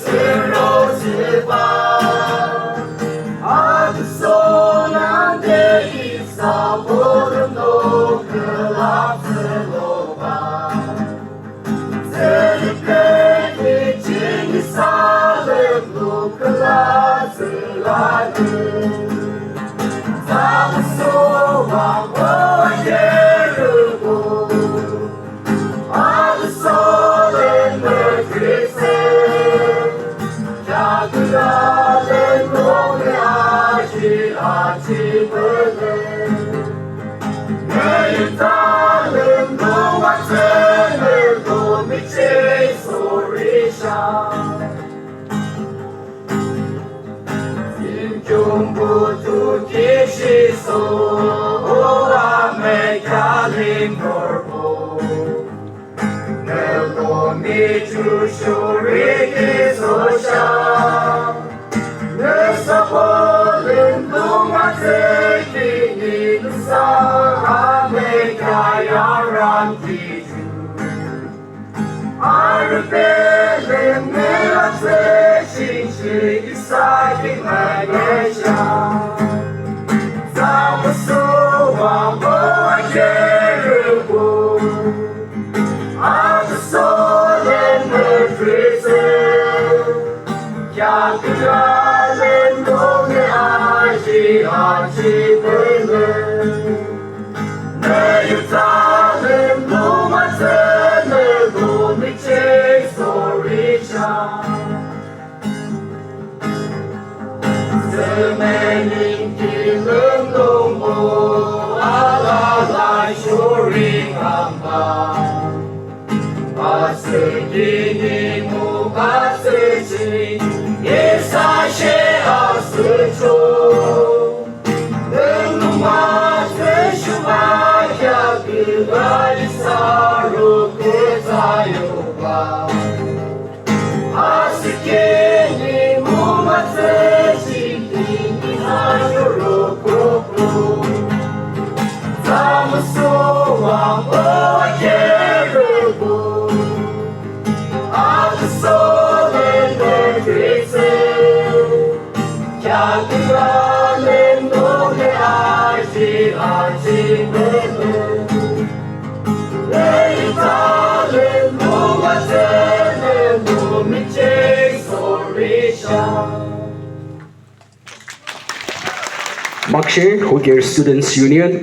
스스로 지바 아주 소나게 있어 보름도 클라스로바 세리페 기친이 사르도 클라스라는 사무소와 예르고 아주 소렌을 그리세 자그라는 노래 아침을 매일 다른 동화책을 또 미친 소리샤 임종부두 기시소와 매달린 걸보 내 주쇼리 기소샤 내 서보는 동화책이 있는 사람의 가야란 기준 아르베는 내라세 신식이 쌓인 나게샤 사무소와 모아게르고 아주 소렌을 드리세 야그라는 동네 아침을 내 유타는 노마새를 도미치 소리샤 스매님 길은 동보 알라라 쇼링한바 아스기니 무가스지 예사시 아스초 능누마세 슈마야 그가 이사로 그자요바 아스기니 무마세 시기니 사요로 고고 사무소와 오예르고 아주 소렌을 그리세 야그라는 노래 아침에는 내일 다른 동화새는 노미치 소리샤 YAA Huker Students Union